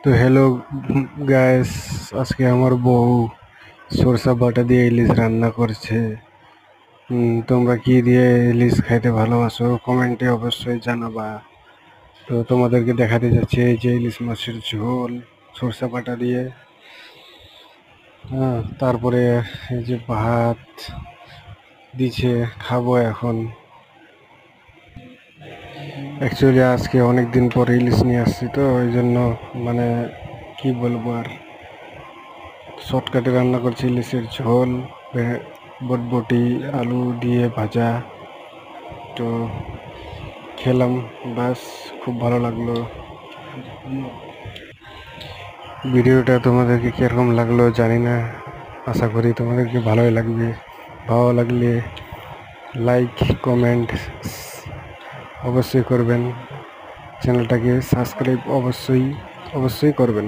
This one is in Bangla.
তো হ্যালো গাইস, আজকে আমার বউ সরষা বাটা দিয়ে ইলিশ রান্না করছে। তোমরা কি দিয়ে ইলিশ খাইতে ভালোবাসো কমেন্টে অবশ্যই জানাবা। তো তোমাদেরকে দেখাতে যাচ্ছে এই যে ইলিশ মাছের ঝোল সরষা বাটা দিয়ে। হ্যাঁ, তারপরে এই যে ভাত দিছে, খাবো এখন। অ্যাকচুয়ালি আজকে অনেক দিন পরে ইলিশ নিয়ে আসছি, তো ওই জন্য মানে কি বলবো আর, শর্টকাটে রান্না করছি ইলিশের ঝোল, বটবটি আলু দিয়ে ভাজা। তো খেলাম, বাস, খুব ভালো লাগলো। ভিডিওটা তোমাদেরকে কীরকম লাগলো জানি না, আশা করি তোমাদেরকে ভালোই লাগবে। ভালো লাগলে লাইক কমেন্ট অবশ্যই করবেন, চ্যানেলটাকে সাবস্ক্রাইব অবশ্যই অবশ্যই করবেন।